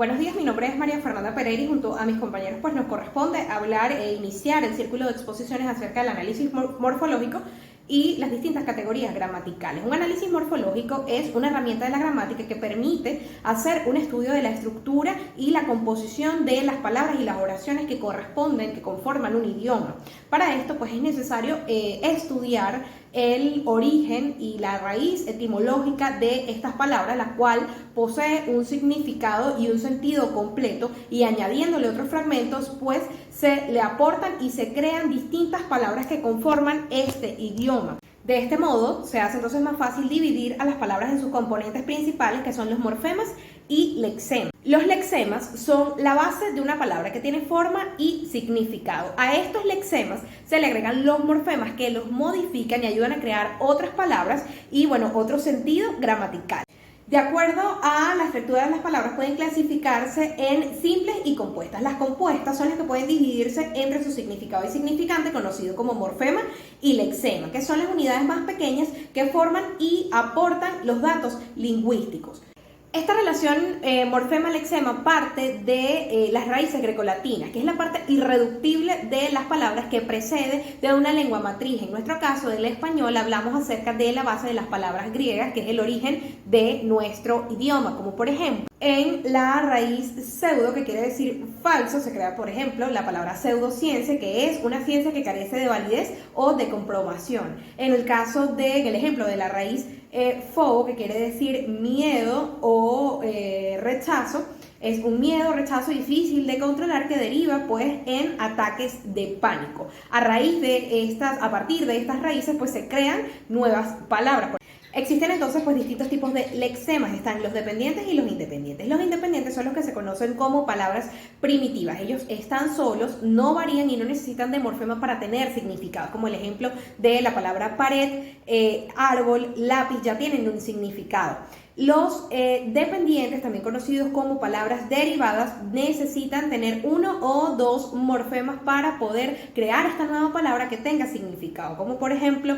Buenos días, mi nombre es María Fernanda Pereira y junto a mis compañeros pues nos corresponde hablar e iniciar el círculo de exposiciones acerca del análisis morfológico y las distintas categorías gramaticales. Un análisis morfológico es una herramienta de la gramática que permite hacer un estudio de la estructura y la composición de las palabras y las oraciones que corresponden, que conforman un idioma. Para esto pues es necesario estudiar el origen y la raíz etimológica de estas palabras, la cual posee un significado y un sentido completo, y añadiéndole otros fragmentos pues se le aportan y se crean distintas palabras que conforman este idioma. De este modo se hace entonces más fácil dividir a las palabras en sus componentes principales, que son los morfemas y lexemas. Los lexemas son la base de una palabra que tiene forma y significado. A estos lexemas se le agregan los morfemas que los modifican y ayudan a crear otras palabras y otro sentido gramatical. De acuerdo a la estructura de las palabras pueden clasificarse en simples y compuestas. Las compuestas son las que pueden dividirse entre su significado y significante, conocido como morfema y lexema, que son las unidades más pequeñas que forman y aportan los datos lingüísticos. Esta relación morfema-lexema parte de las raíces grecolatinas, que es la parte irreductible de las palabras que precede de una lengua matriz. En nuestro caso, del español, hablamos acerca de la base de las palabras griegas, que es el origen de nuestro idioma, como por ejemplo, en la raíz pseudo, que quiere decir falso, se crea, por ejemplo, la palabra pseudociencia, que es una ciencia que carece de validez o de comprobación. En el ejemplo de la raíz fobo, que quiere decir miedo o rechazo, es un miedo, rechazo difícil de controlar que deriva pues en ataques de pánico. A partir de estas raíces pues se crean nuevas palabras. Existen entonces pues distintos tipos de lexemas. Están los dependientes y los independientes. Los independientes son los que se conocen como palabras primitivas. Ellos están solos, no varían y no necesitan de morfema para tener significado, como el ejemplo de la palabra pared, árbol, lápiz, ya tienen un significado. Los dependientes, también conocidos como palabras derivadas, necesitan tener uno o dos morfemas para poder crear esta nueva palabra que tenga significado, como por ejemplo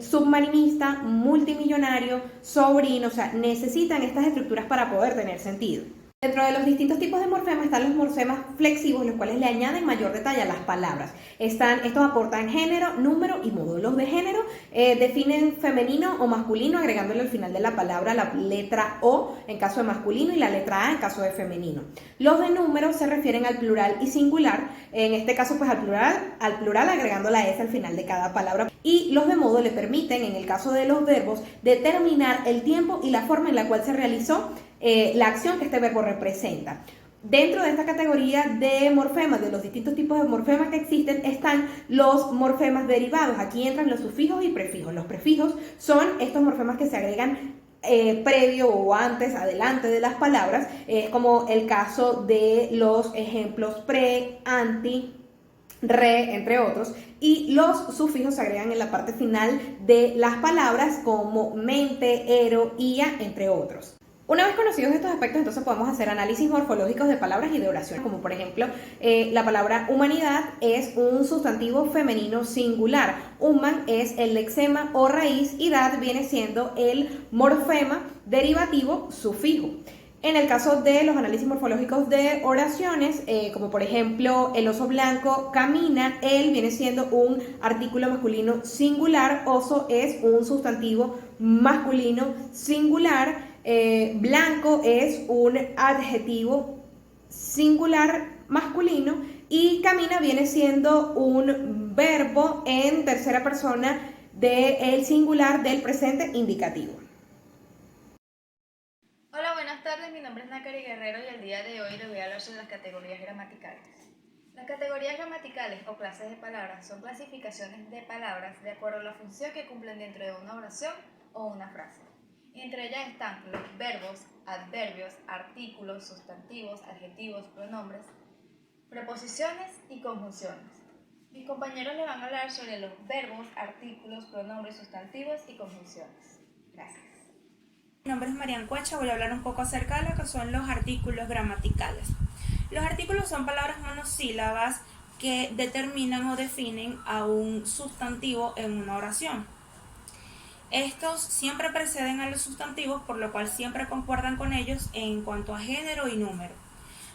submarinista, multimillonario, sobrino. O sea, necesitan estas estructuras para poder tener sentido. Dentro de los distintos tipos de morfemas están los morfemas flexivos, los cuales le añaden mayor detalle a las palabras. Estos aportan género, número y modo. Los de género definen femenino o masculino, agregándole al final de la palabra la letra O en caso de masculino y la letra A en caso de femenino. Los de número se refieren al plural y singular, en este caso pues al plural agregando la S al final de cada palabra. Y los de modo le permiten, en el caso de los verbos, determinar el tiempo y la forma en la cual se realizó la acción que este verbo representa. Dentro de esta categoría de morfemas, de los distintos tipos de morfemas que existen, están los morfemas derivados. Aquí entran los sufijos y prefijos. Los prefijos son estos morfemas que se agregan previo o antes, adelante de las palabras, como el caso de los ejemplos pre, anti, re, entre otros, y los sufijos se agregan en la parte final de las palabras como mente, ero, ia, entre otros. Una vez conocidos estos aspectos, entonces podemos hacer análisis morfológicos de palabras y de oraciones, como por ejemplo, la palabra humanidad es un sustantivo femenino singular. Human es el lexema o raíz y dad viene siendo el morfema derivativo sufijo. En el caso de los análisis morfológicos de oraciones, como por ejemplo el oso blanco camina, él viene siendo un artículo masculino singular, oso es un sustantivo masculino singular, blanco es un adjetivo singular masculino y camina viene siendo un verbo en tercera persona del singular del presente indicativo. Hola, buenas tardes, mi nombre es Nakari Guerrero y el día de hoy les voy a hablar sobre las categorías gramaticales. Las categorías gramaticales o clases de palabras son clasificaciones de palabras de acuerdo a la función que cumplen dentro de una oración o una frase. Entre ellas están los verbos, adverbios, artículos, sustantivos, adjetivos, pronombres, preposiciones y conjunciones. Mis compañeros les van a hablar sobre los verbos, artículos, pronombres, sustantivos y conjunciones. Gracias. Mi nombre es Marian Cuecha, voy a hablar un poco acerca de lo que son los artículos gramaticales. Los artículos son palabras monosílabas que determinan o definen a un sustantivo en una oración. Estos siempre preceden a los sustantivos, por lo cual siempre concuerdan con ellos en cuanto a género y número.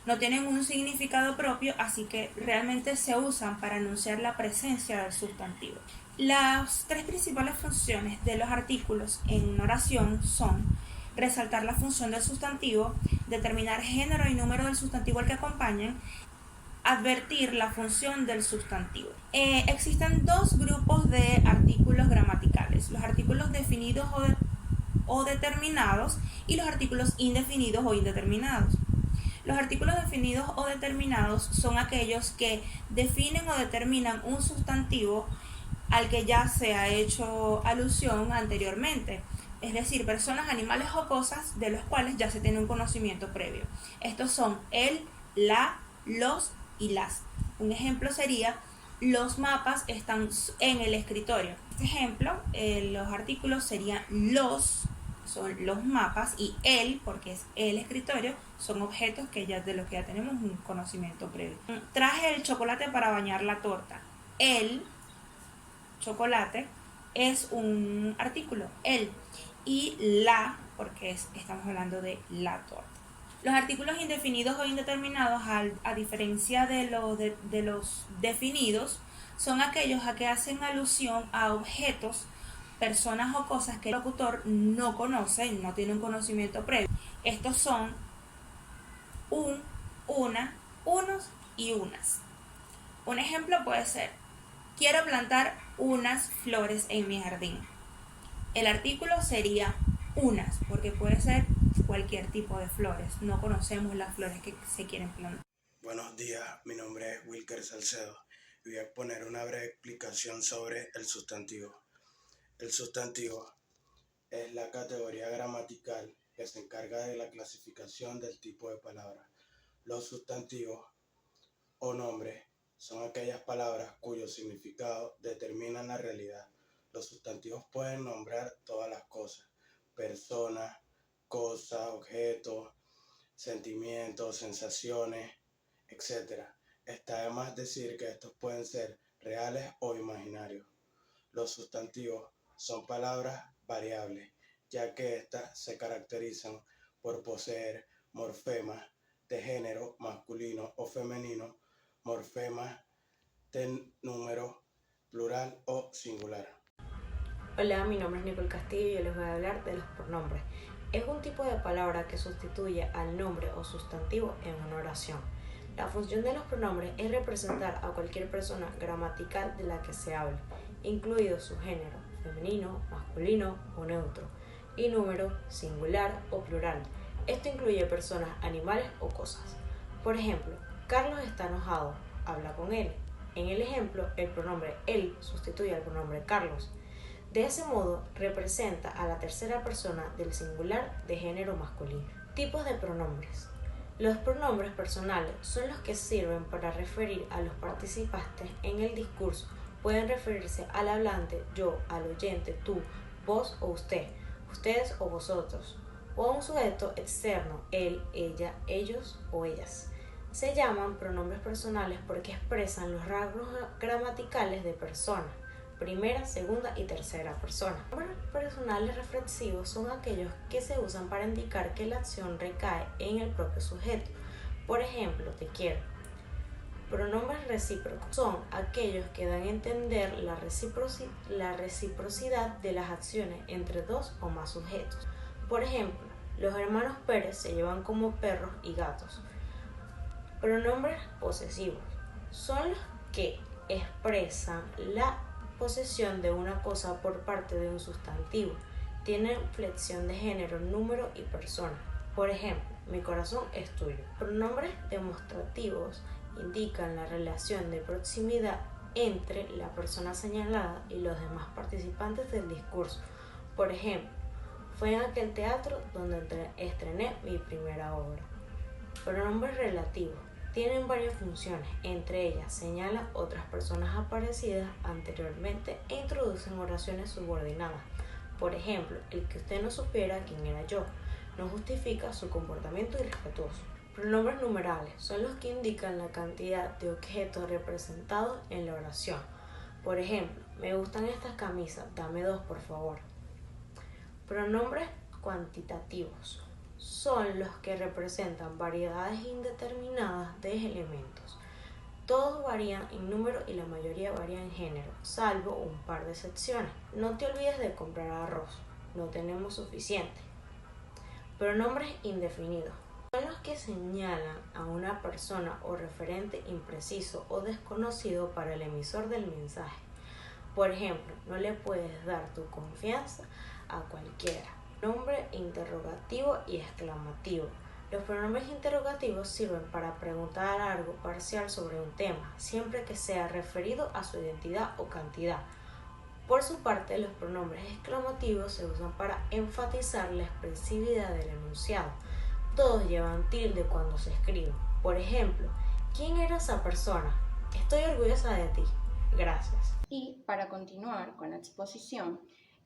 No tienen un significado propio, así que realmente se usan para anunciar la presencia del sustantivo. Las tres principales funciones de los artículos en una oración son resaltar la función del sustantivo, determinar género y número del sustantivo al que acompañan, advertir la función del sustantivo. Existen dos grupos de artículos gramaticales: los artículos definidos o determinados y los artículos indefinidos o indeterminados. Los artículos definidos o determinados son aquellos que definen o determinan un sustantivo al que ya se ha hecho alusión anteriormente, es decir, personas, animales o cosas de los cuales ya se tiene un conocimiento previo. Estos son el, la, los y las. Un ejemplo sería: los mapas están en el escritorio. Este ejemplo, los artículos serían son los mapas, y el, porque es el escritorio, son objetos de los que ya tenemos un conocimiento previo. Traje el chocolate para bañar la torta. El chocolate es un artículo, el, y la, porque estamos hablando de la torta. Los artículos indefinidos o indeterminados, a diferencia de los definidos, son aquellos a que hacen alusión a objetos, personas o cosas que el locutor no conoce, no tiene un conocimiento previo. Estos son un, una, unos y unas. Un ejemplo puede ser: quiero plantar unas flores en mi jardín. El artículo sería unas, porque puede ser cualquier tipo de flores. No conocemos las flores que se quieren plantar. Buenos días, mi nombre es Wilker Salcedo y voy a poner una breve explicación sobre el sustantivo. El sustantivo es la categoría gramatical que se encarga de la clasificación del tipo de palabra. Los sustantivos o nombres son aquellas palabras cuyo significado determinan la realidad. Los sustantivos pueden nombrar todas las cosas: personas, cosas, objetos, sentimientos, sensaciones, etc. Está de más decir que estos pueden ser reales o imaginarios. Los sustantivos son palabras variables, ya que éstas se caracterizan por poseer morfemas de género masculino o femenino, morfemas de número plural o singular. Hola, mi nombre es Nicole Castillo y yo les voy a hablar de los pronombres. Es un tipo de palabra que sustituye al nombre o sustantivo en una oración. La función de los pronombres es representar a cualquier persona gramatical de la que se hable, incluido su género, femenino, masculino o neutro, y número, singular o plural. Esto incluye personas, animales o cosas. Por ejemplo, Carlos está enojado, habla con él. En el ejemplo, el pronombre él sustituye al pronombre Carlos. De ese modo, representa a la tercera persona del singular de género masculino. Tipos de pronombres. Los pronombres personales son los que sirven para referir a los participantes en el discurso. Pueden referirse al hablante, yo, al oyente, tú, vos o usted, ustedes o vosotros, o a un sujeto externo, él, ella, ellos o ellas. Se llaman pronombres personales porque expresan los rasgos gramaticales de persona: primera, segunda y tercera persona. Los pronombres personales reflexivos son aquellos que se usan para indicar que la acción recae en el propio sujeto. Por ejemplo, te quiero. Pronombres recíprocos son aquellos que dan a entender la reciprocidad de las acciones entre dos o más sujetos. Por ejemplo, los hermanos Pérez se llevan como perros y gatos. Pronombres posesivos son los que expresan la posesión de una cosa por parte de un sustantivo. Tienen flexión de género, número y persona. Por ejemplo, mi corazón es tuyo. Pronombres demostrativos indican la relación de proximidad entre la persona señalada y los demás participantes del discurso. Por ejemplo, fue en aquel teatro donde estrené mi primera obra. Pronombres relativos tienen varias funciones, entre ellas señalan otras personas aparecidas anteriormente e introducen oraciones subordinadas. Por ejemplo, el que usted no supiera quién era yo no justifica su comportamiento irrespetuoso. Pronombres numerales son los que indican la cantidad de objetos representados en la oración. Por ejemplo, me gustan estas camisas, dame 2 por favor. Pronombres cuantitativos son los que representan variedades indeterminadas de elementos. Todos varían en número y la mayoría varía en género, salvo un par de excepciones. No te olvides de comprar arroz, no tenemos suficiente. Pronombres indefinidos son los que señalan a una persona o referente impreciso o desconocido para el emisor del mensaje. Por ejemplo, no le puedes dar tu confianza a cualquiera. Nombre interrogativo y exclamativo. Los pronombres interrogativos sirven para preguntar algo parcial sobre un tema, siempre que sea referido a su identidad o cantidad. Por su parte, los pronombres exclamativos se usan para enfatizar la expresividad del enunciado. Todos llevan tilde cuando se escriben. Por ejemplo, ¿quién era esa persona? Estoy orgullosa de ti. Gracias. Y para continuar con la exposición,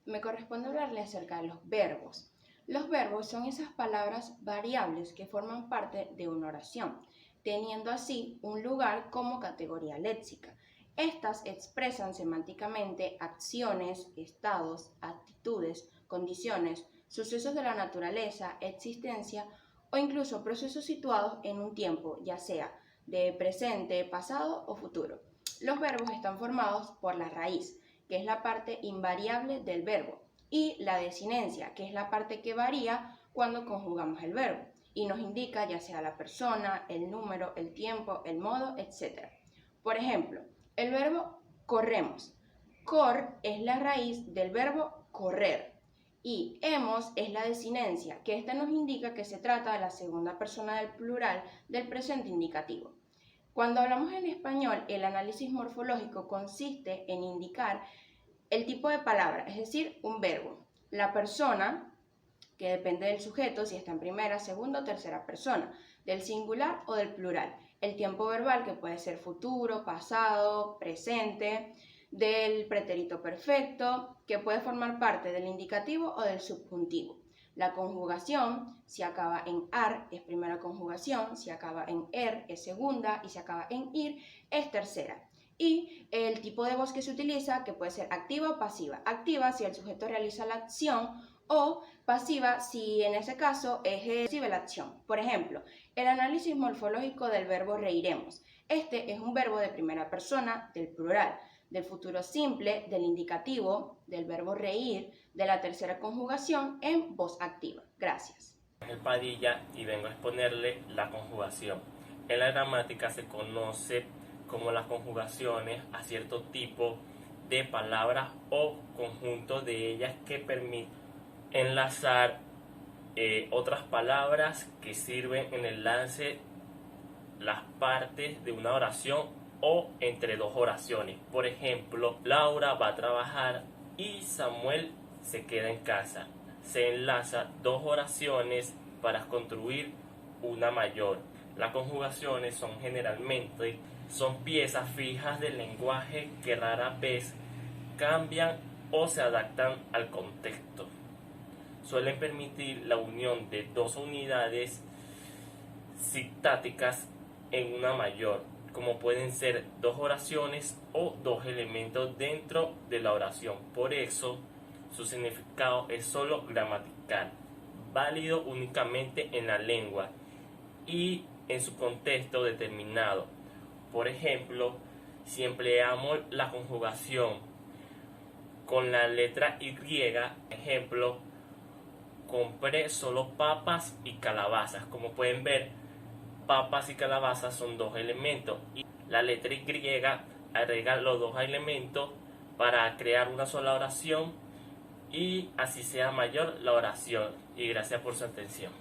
me corresponde hablarles acerca de los verbos. Los verbos son esas palabras variables que forman parte de una oración, teniendo así un lugar como categoría léxica. Estas expresan semánticamente acciones, estados, actitudes, condiciones, sucesos de la naturaleza, existencia o incluso procesos situados en un tiempo, ya sea de presente, pasado o futuro. Los verbos están formados por la raíz, que es la parte invariable del verbo, y la desinencia, que es la parte que varía cuando conjugamos el verbo y nos indica ya sea la persona, el número, el tiempo, el modo, etc. Por ejemplo, el verbo corremos. Cor es la raíz del verbo correr y hemos es la desinencia, que esta nos indica que se trata de la segunda persona del plural del presente indicativo. Cuando hablamos en español, el análisis morfológico consiste en indicar el tipo de palabra, es decir, un verbo. La persona, que depende del sujeto, si está en primera, segunda o tercera persona, del singular o del plural. El tiempo verbal, que puede ser futuro, pasado, presente, del pretérito perfecto, que puede formar parte del indicativo o del subjuntivo. La conjugación, si acaba en ar, es primera conjugación, si acaba en er, es segunda, y si acaba en ir, es tercera. Y el tipo de voz que se utiliza, que puede ser activa o pasiva. Activa si el sujeto realiza la acción o pasiva si en ese caso recibe la acción. Por ejemplo, el análisis morfológico del verbo reiremos. Este es un verbo de primera persona, del plural, del futuro simple, del indicativo, del verbo reír, de la tercera conjugación en voz activa. Gracias. Ángel Padilla y vengo a exponerle la conjugación. En la gramática se conoce como las conjugaciones a cierto tipo de palabras o conjunto de ellas que permiten enlazar otras palabras que sirven en el enlace las partes de una oración o entre dos oraciones. Por ejemplo, Laura va a trabajar y Samuel se queda en casa. Se enlaza dos oraciones para construir una mayor. Las conjugaciones son piezas fijas del lenguaje que rara vez cambian o se adaptan al contexto. Suelen permitir la unión de dos unidades sintácticas en una mayor, como pueden ser dos oraciones o dos elementos dentro de la oración. Por eso, su significado es solo gramatical, válido únicamente en la lengua y en su contexto determinado. Por ejemplo, si empleamos la conjugación con la letra Y, ejemplo, compré solo papas y calabazas. Como pueden ver, papas y calabazas son dos elementos y la letra Y agrega los dos elementos para crear una sola oración y así sea mayor la oración. Y gracias por su atención.